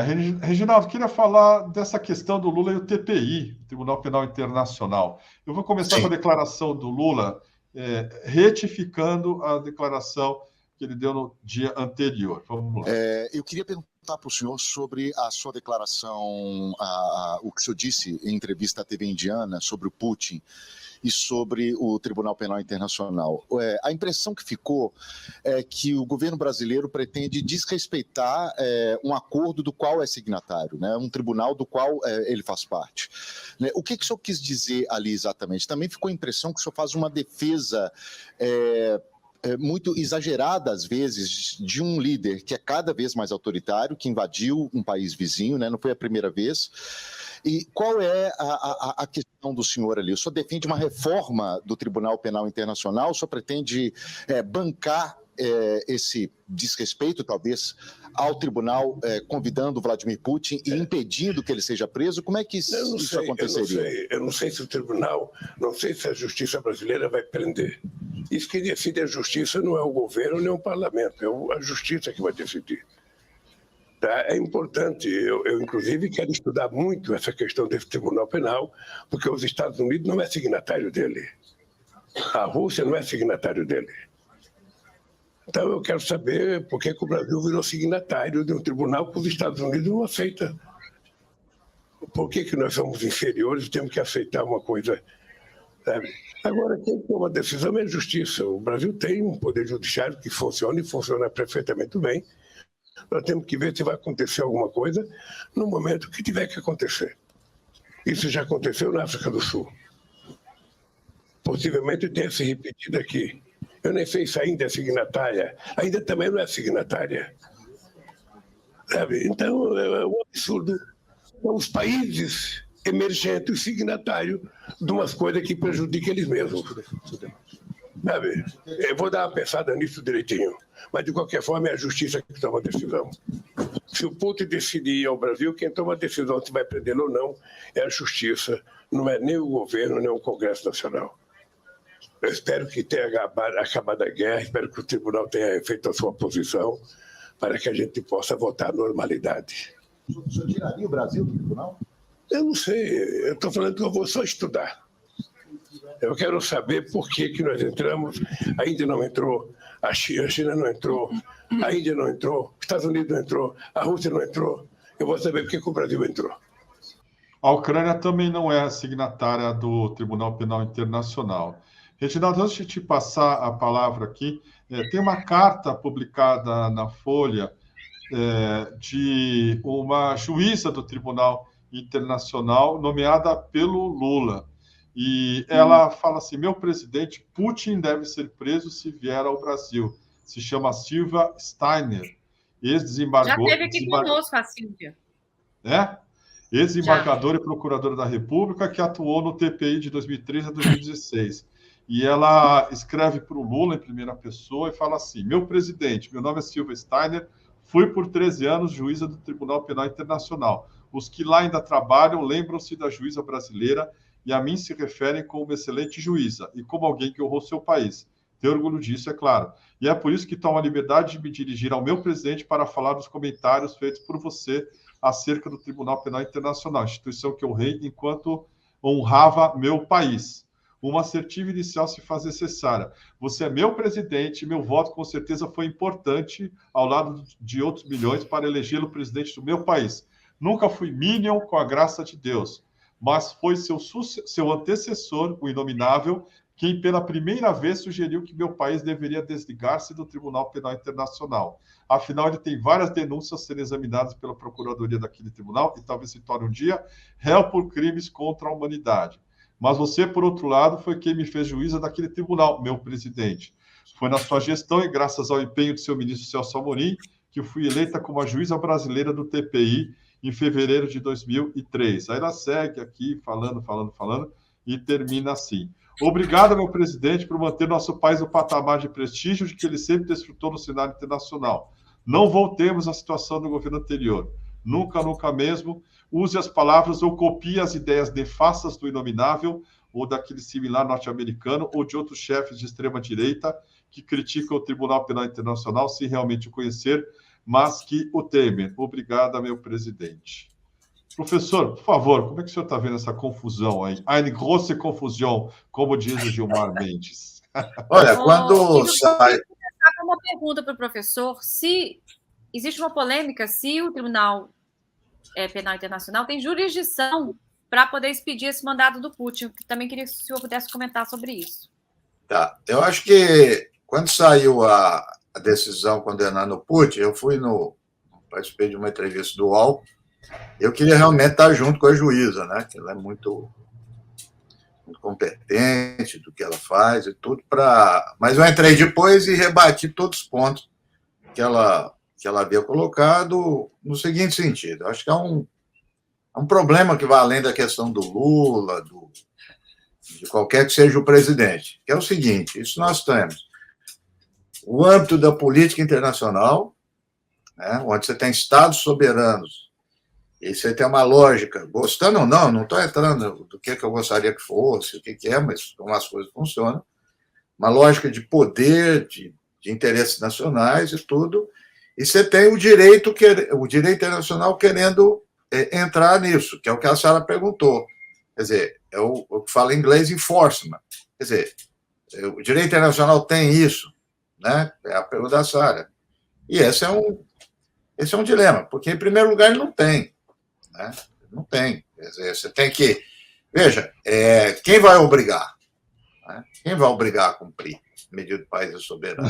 Reginaldo, queria falar dessa questão do Lula e o TPI, o Tribunal Penal Internacional. Eu vou começar com a declaração do Lula, retificando a declaração que ele deu no dia anterior. Vamos lá. Eu queria perguntar para o senhor sobre a sua declaração, o que o senhor disse em entrevista à TV indiana sobre o Putin e sobre o Tribunal Penal Internacional. A impressão que ficou é que o governo brasileiro pretende desrespeitar um acordo do qual é signatário, né? Um tribunal do qual ele faz parte. O que o senhor quis dizer ali exatamente? Também ficou a impressão que o senhor faz uma defesa muito exagerada, às vezes, de um líder que é cada vez mais autoritário, que invadiu um país vizinho, né? Não foi a primeira vez. E qual é a questão do senhor ali? O senhor defende uma reforma do Tribunal Penal Internacional? O senhor pretende bancar esse desrespeito, talvez, ao tribunal, convidando Vladimir Putin e impedindo que ele seja preso? Como é que isso aconteceria? Eu não sei se o tribunal, não sei se a justiça brasileira vai prender. Isso que decide a justiça não é o governo nem o parlamento, é a justiça que vai decidir. Tá? É importante, eu inclusive quero estudar muito essa questão desse Tribunal Penal, porque os Estados Unidos não é signatário dele, a Rússia não é signatário dele. Então eu quero saber por que o Brasil virou signatário de um tribunal que os Estados Unidos não aceita. Por que nós somos inferiores e temos que aceitar uma coisa, sabe? Agora, quem toma a decisão é a justiça. O Brasil tem um poder judiciário que funciona e funciona perfeitamente bem. Nós temos que ver se vai acontecer alguma coisa no momento que tiver que acontecer. Isso já aconteceu na África do Sul. Possivelmente tenha se repetido aqui. Eu nem sei se ainda é signatária. Ainda também não é signatária. Sabe? Então, é um absurdo. São os países emergentes signatários de umas coisas que prejudicam eles mesmos. Sabe? Eu vou dar uma pensada nisso direitinho. Mas, de qualquer forma, é a justiça que toma a decisão. Se o Putin decidir ir ao Brasil, quem toma a decisão se vai prendê-lo ou não é a justiça, não é nem o governo, nem o Congresso Nacional. Eu espero que tenha acabado a guerra, espero que o tribunal tenha feito a sua posição para que a gente possa votar à normalidade. O senhor tiraria o Brasil do tribunal? Eu não sei, eu estou falando que eu vou só estudar. Eu quero saber por que nós entramos, a Índia não entrou, a China não entrou, a Índia não entrou, os Estados Unidos não entrou, a Rússia não entrou. Eu vou saber por que o Brasil entrou. A Ucrânia também não é signatária do Tribunal Penal Internacional. Reginaldo, antes de te passar a palavra aqui, tem uma carta publicada na Folha de uma juíza do Tribunal Internacional nomeada pelo Lula. E ela fala assim: meu presidente Putin deve ser preso se vier ao Brasil. Se chama Silvia Steiner, ex-desembargador. Já teve aqui conosco a Silvia. Ex-desembargadora e procuradora da República, que atuou no TPI de 2013 a 2016. E ela escreve para o Lula em primeira pessoa e fala assim: meu presidente, meu nome é Silvia Steiner, fui por 13 anos juíza do Tribunal Penal Internacional. Os que lá ainda trabalham lembram-se da juíza brasileira e a mim se referem como uma excelente juíza e como alguém que honrou seu país. Tenho orgulho disso, é claro. E é por isso que tomo a liberdade de me dirigir ao meu presidente para falar dos comentários feitos por você acerca do Tribunal Penal Internacional, instituição que honrei enquanto honrava meu país. Uma assertiva inicial se faz necessária. Você é meu presidente, meu voto com certeza foi importante ao lado de outros milhões para elegê-lo presidente do meu país. Nunca fui minion com a graça de Deus, mas foi seu antecessor, o inominável, quem pela primeira vez sugeriu que meu país deveria desligar-se do Tribunal Penal Internacional. Afinal, ele tem várias denúncias a serem examinadas pela Procuradoria daquele tribunal e talvez se torne um dia réu por crimes contra a humanidade. Mas você, por outro lado, foi quem me fez juíza daquele tribunal, meu presidente. Foi na sua gestão e graças ao empenho de seu ministro Celso Amorim que fui eleita como a juíza brasileira do TPI em fevereiro de 2003. Aí ela segue aqui, falando, e termina assim. Obrigado, meu presidente, por manter nosso país no patamar de prestígio de que ele sempre desfrutou no cenário internacional. Não voltemos à situação do governo anterior. Nunca, nunca mesmo. Use as palavras ou copie as ideias nefastas do inominável ou daquele similar norte-americano ou de outros chefes de extrema-direita que criticam o Tribunal Penal Internacional sem realmente o conhecer, mas que o temem. Obrigada, meu presidente. Professor, por favor, como é que o senhor está vendo essa confusão aí? Eine große Confusão, como diz o Gilmar Mendes. Olha, quando sai... Eu queria começar com uma pergunta para o professor. Se existe uma polêmica, se o Tribunal Penal Internacional tem jurisdição para poder expedir esse mandado do Putin. Também queria que o senhor pudesse comentar sobre isso. Tá. Eu acho que quando saiu a decisão condenando o Putin, eu participei de uma entrevista do UOL, eu queria realmente estar junto com a juíza, né? Que ela é muito competente do que ela faz e tudo mas eu entrei depois e rebati todos os pontos que ela havia colocado no seguinte sentido. Eu acho que é um problema que vai além da questão do Lula, de qualquer que seja o presidente, que é o seguinte: isso nós temos o âmbito da política internacional, né, onde você tem estados soberanos, e você tem uma lógica, gostando ou não estou entrando do que eu gostaria que fosse, o que é, mas como as coisas funcionam, uma lógica de poder, de interesses nacionais e tudo, e você tem o direito internacional querendo entrar nisso, que é o que a Sara perguntou. Quer dizer, é o que fala em inglês enforcement. Quer dizer, o direito internacional tem isso, né? É a pergunta da Sara. E esse é um dilema, porque, em primeiro lugar, ele não tem. Né? Não tem. Quer dizer, você tem que... Veja, quem vai obrigar? Né? Quem vai obrigar a cumprir medida do país soberano?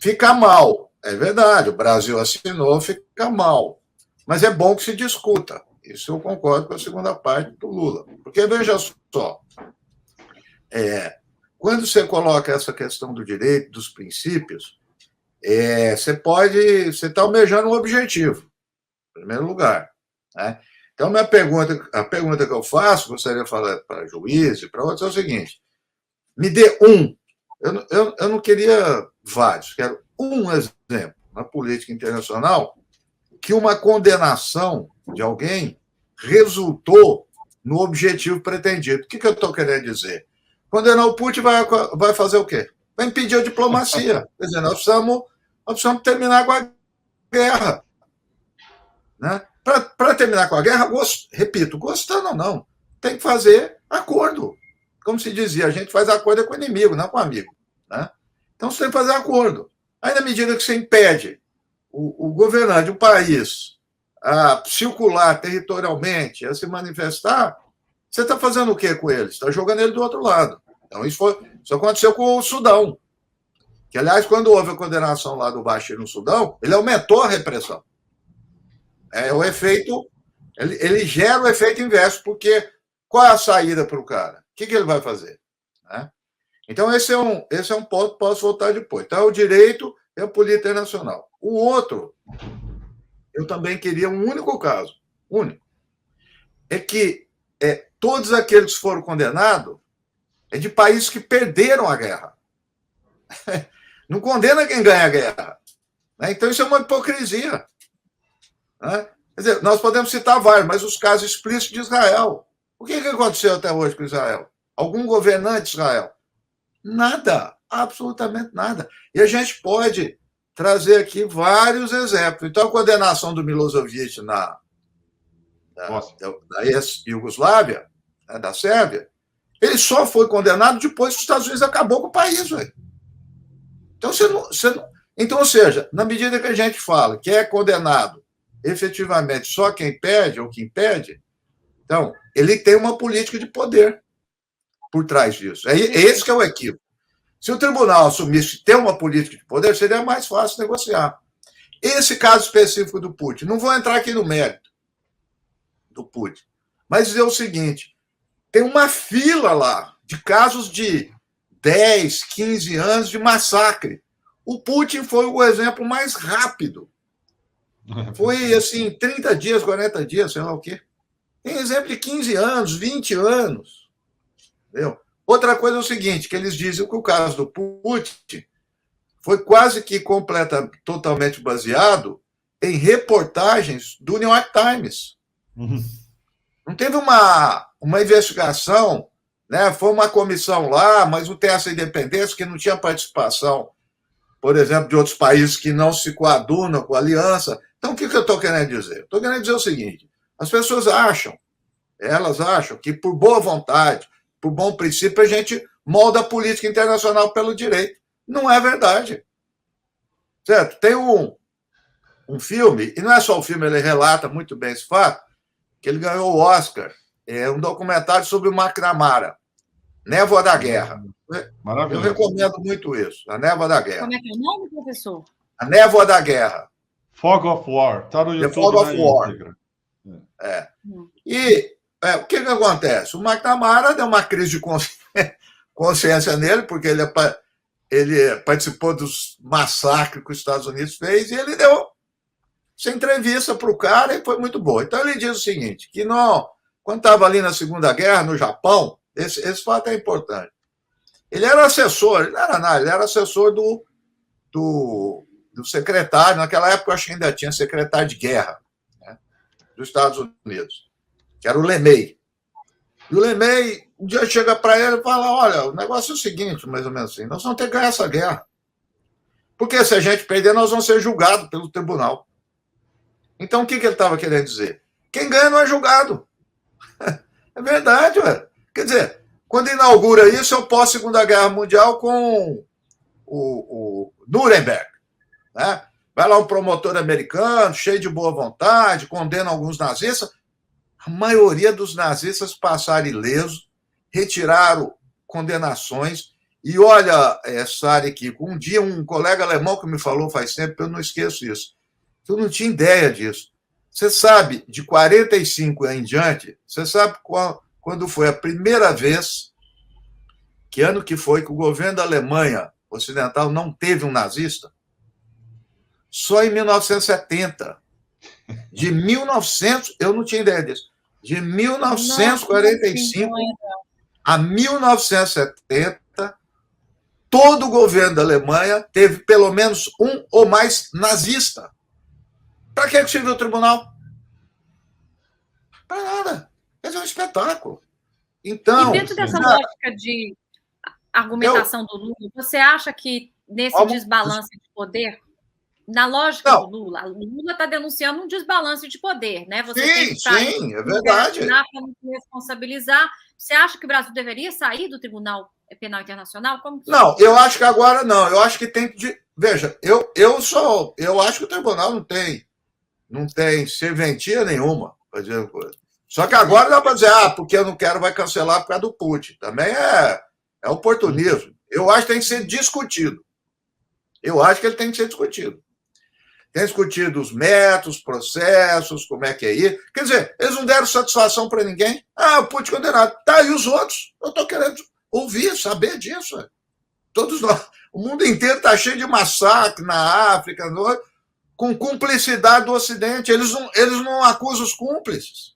Fica mal, é verdade. O Brasil assinou, fica mal. Mas é bom que se discuta. Isso eu concordo com a segunda parte do Lula. Porque, veja só, quando você coloca essa questão do direito, dos princípios, você está almejando um objetivo, em primeiro lugar. Né? Então, a pergunta que eu faço, gostaria de falar para juiz e para outros, é o seguinte: me dê um. Eu não queria vários, quero um exemplo na política internacional que uma condenação de alguém resultou no objetivo pretendido. O que eu estou querendo dizer? Condenar o Putin vai fazer o quê? Vai impedir a diplomacia. Quer dizer, nós precisamos terminar com a guerra. Né? Para terminar com a guerra, repito, gostando ou não, tem que fazer acordo. Como se dizia, a gente faz acordo com o inimigo, não com o amigo. Né? Então, você tem que fazer acordo. Aí, na medida que você impede o governante de um país a circular territorialmente, a se manifestar, você está fazendo o quê com ele? Você está jogando ele do outro lado. Então, isso aconteceu com o Sudão. Que, aliás, quando houve a condenação lá do Bashir no Sudão, ele aumentou a repressão. O efeito, ele gera o efeito inverso, porque qual é a saída para o cara? O que ele vai fazer? Né? Então, esse é um ponto que posso voltar depois. Então, o direito e a política internacional. O outro, eu também queria um único caso, único, é que todos aqueles que foram condenados de países que perderam a guerra. Não condena quem ganha a guerra. Né? Então, isso é uma hipocrisia. Né? Quer dizer, nós podemos citar vários, mas os casos explícitos de Israel. O que aconteceu até hoje com Israel? Algum governante de Israel? Nada, absolutamente nada. E a gente pode trazer aqui vários exemplos. Então, a condenação do Milosevic da ex-Iugoslávia, né, da Sérvia, ele só foi condenado depois que os Estados Unidos acabou com o país. Véio. Então, então, ou seja, na medida que a gente fala que é condenado efetivamente só quem pede ou quem impede, então, ele tem uma política de poder por trás disso. Esse que é o equívoco. Se o tribunal assumisse ter uma política de poder, seria mais fácil negociar. Esse caso específico do Putin, não vou entrar aqui no mérito do Putin, mas dizer o seguinte: tem uma fila lá de casos de 10, 15 anos de massacre. O Putin foi o exemplo mais rápido. Foi, assim, 30 dias, 40 dias, sei lá o quê. Tem exemplo de 15 anos, 20 anos. Entendeu? Outra coisa é o seguinte, que eles dizem que o caso do Putin foi quase que totalmente baseado em reportagens do New York Times. Não teve uma investigação, né? Foi uma comissão lá, mas não tem essa independência, que não tinha participação por exemplo, de outros países que não se coadunam com a aliança. Então, o que eu estou querendo dizer? Estou querendo dizer o seguinte: as pessoas elas acham que, por boa vontade, por bom princípio, a gente molda a política internacional pelo direito. Não é verdade. Certo? Tem um filme, e não é só o filme, ele relata muito bem esse fato, que ele ganhou o Oscar. É um documentário sobre o McNamara, Névoa da Guerra. Eu recomendo muito isso, A Névoa da Guerra. Como é que é o nome, professor? A Névoa da Guerra. Fog of War, está no YouTube. Fog of War. E o que acontece? O McNamara deu uma crise de consciência nele, porque ele participou dos massacres que os Estados Unidos fez, e ele deu essa entrevista para o cara e foi muito boa. Então ele diz o seguinte, que quando estava ali na Segunda Guerra, no Japão, esse fato é importante. Ele era assessor, ele não era nada, ele era assessor do secretário, naquela época eu acho que ainda tinha secretário de guerra, né, dos Estados Unidos, que era o LeMay. E o LeMay, um dia chega para ele e fala, olha, o negócio é o seguinte, mais ou menos assim, nós vamos ter que ganhar essa guerra. Porque se a gente perder, nós vamos ser julgados pelo tribunal. Então, o que ele estava querendo dizer? Quem ganha não é julgado. É verdade, ué. Quer dizer, quando inaugura isso, eu pós-Segunda Guerra Mundial com o Nuremberg. Né? Vai lá um promotor americano, cheio de boa vontade, condena alguns nazistas. A maioria dos nazistas passaram ileso, retiraram condenações. E olha, Sara e Kiko, um dia um colega alemão que me falou faz tempo, eu não esqueço isso. Eu não tinha ideia disso. Você sabe, de 45 em diante, você sabe quando foi a primeira vez, que ano que foi, que o governo da Alemanha Ocidental não teve um nazista? Só em 1970. De 1900, eu não tinha ideia disso. De 1945 a 1970, todo o governo da Alemanha teve pelo menos um ou mais nazista. Para que serviu o tribunal? Para nada. Esse é um espetáculo. Então, e dentro dessa lógica de argumentação do Lula, você acha que nesse desbalanço de poder, na lógica do Lula, o Lula está denunciando um desbalanço de poder, né? Você tem que sim, é verdade. Para não se responsabilizar. Você acha que o Brasil deveria sair do Tribunal Penal Internacional? Não, eu acho que agora não. Eu acho que tem que... Veja, eu acho que o tribunal não tem serventia nenhuma para dizer coisa. Só que agora dá para dizer, porque eu não quero, vai cancelar por causa do Putin. Também é oportunismo. Eu acho que tem que ser discutido. Eu acho que ele tem que ser discutido. Tem discutido os métodos, processos, como é que é isso. Quer dizer, eles não deram satisfação para ninguém. O Putin condenado. Tá, e os outros? Eu estou querendo ouvir, saber disso. Todos nós. O mundo inteiro está cheio de massacre na África, com cumplicidade do Ocidente. Eles não acusam os cúmplices.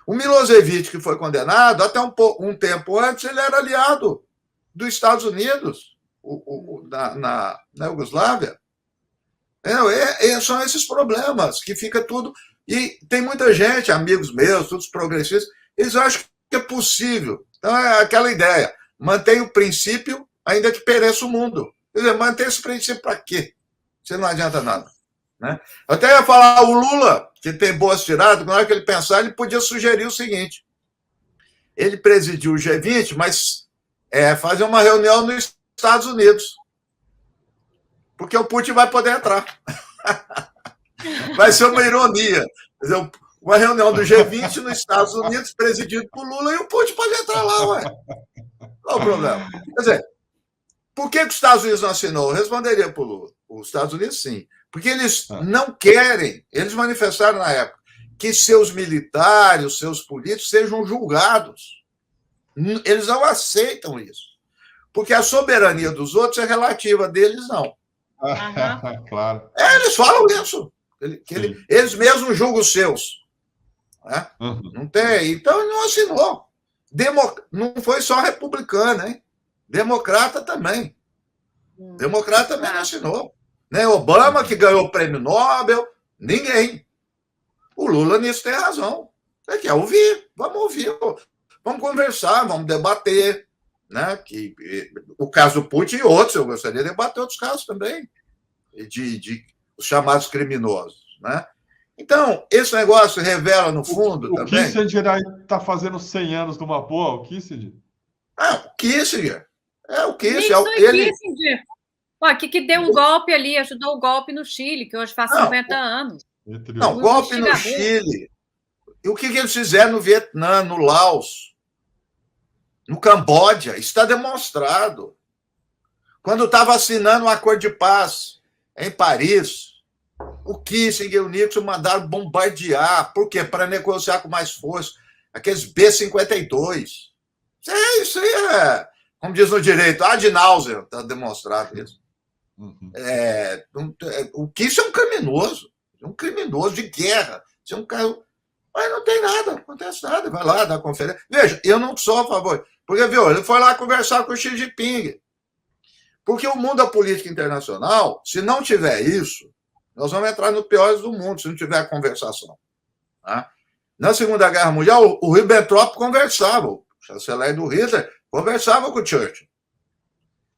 O Milosevic, que foi condenado, até um tempo antes, ele era aliado dos Estados Unidos na Iugoslávia. São esses problemas que fica tudo... E tem muita gente, amigos meus, todos progressistas, eles acham que é possível. Então, é aquela ideia. Mantém o princípio, ainda que pereça o mundo. Quer dizer, mantém esse princípio para quê? Você não adianta nada. Né? Eu até ia falar, o Lula, que tem boas tiradas, na hora que ele pensar, ele podia sugerir o seguinte. Ele presidiu o G20, mas fazer uma reunião nos Estados Unidos. Porque o Putin vai poder entrar. Vai ser uma ironia. Quer dizer, uma reunião do G20 nos Estados Unidos, presidido por Lula, e o Putin pode entrar lá, ué. Qual o problema? Quer dizer, por que os Estados Unidos não assinou? Eu responderia para o Lula. Os Estados Unidos, sim. Porque eles não querem, eles manifestaram na época, que seus militares, seus políticos sejam julgados. Eles não aceitam isso. Porque a soberania dos outros é relativa, deles não. Claro. Eles falam isso. Eles mesmos julgam os seus. Né? Não tem. Então, ele não assinou. Não foi só republicano, hein? Democrata também. Democrata também não assinou. Nem Obama, que ganhou o prêmio Nobel, ninguém. O Lula nisso tem razão. Você quer ouvir? Vamos ouvir. Vamos conversar, vamos debater. né? O caso do Putin e outros, eu gostaria de debater outros casos também, de os chamados criminosos, né? Então, esse negócio revela, no fundo, o também... O Kissinger está fazendo 100 anos de uma boa, o Kissinger? O Kissinger. O Kissinger. Nixon e Kissinger. Ó, que deu um golpe ali, ajudou o golpe no Chile, que hoje faz 50 anos. Não, golpe no Chile. E o que eles fizeram no Vietnã, no Laos, no Camboja? Está demonstrado. Quando estava assinando um acordo de paz em Paris, o Kissinger e o Nixon mandaram bombardear. Por quê? Para negociar com mais força. Aqueles B-52. Isso aí é, como diz no direito, ad náusea, está demonstrado isso. Uhum. O Kissinger é um criminoso de guerra. Você é um cara... Mas não tem nada, não acontece nada. Vai lá, dá conferência. Veja, eu não sou a favor. Porque, viu, ele foi lá conversar com o Xi Jinping. Porque o mundo da política internacional, se não tiver isso, nós vamos entrar no piores do mundo, se não tiver conversação. Tá? Na Segunda Guerra Mundial, o Ribbentrop conversava, o chanceler do Hitler conversava com o Churchill.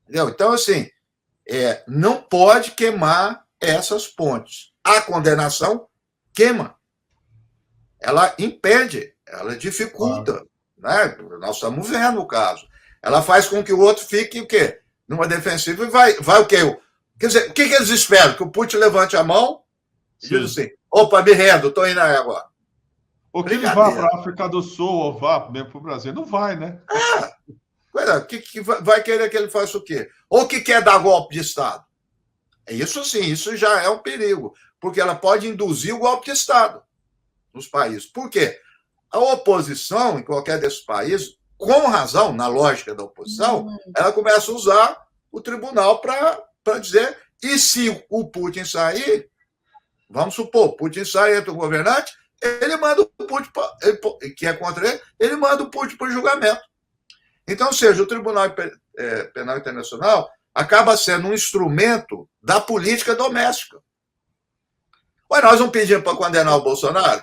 Entendeu? Então, assim, não pode queimar essas pontes. A condenação queima. Ela impede, ela dificulta. Né? Nós estamos vendo o caso. Ela faz com que o outro fique o quê? Numa defensiva e vai o quê? Quer dizer, o que eles esperam? Que o Putin levante a mão e diz assim, opa, me rendo, estou indo aí agora. Ou que ele vá para a África do Sul, ou vá mesmo para o Brasil. Não vai, né? Que vai querer que ele faça o quê? Ou que quer dar golpe de Estado. Isso sim, isso já é um perigo, porque ela pode induzir o golpe de Estado nos países. Por quê? A oposição, em qualquer desses países, com razão, na lógica da oposição, ela começa a usar o tribunal para dizer, e se o Putin sair, vamos supor, o Putin sai, entra o governante, ele manda o Putin, que é contra ele manda o Putin para o julgamento. Então, ou seja, o Tribunal Penal Internacional acaba sendo um instrumento da política doméstica. Ué, nós não pedimos para condenar o Bolsonaro?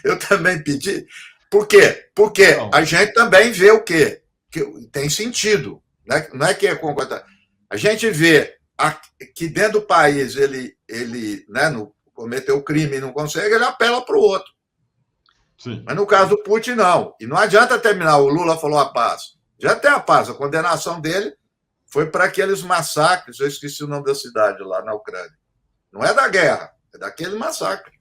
Eu também pedi. Por quê? Porque a gente também vê o quê? Que tem sentido. Né? Não é que é concordar. A gente vê que dentro do país ele né, cometeu crime e não consegue, ele apela para o outro. Sim. Mas no caso do Putin, não. E não adianta terminar. O Lula falou a paz. Já tem a paz. A condenação dele foi para aqueles massacres. Eu esqueci o nome da cidade lá na Ucrânia. Não é da guerra, é daquele massacre.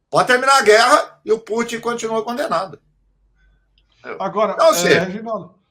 Pode terminar a guerra e o Putin continua condenado. Agora, então, Reginaldo,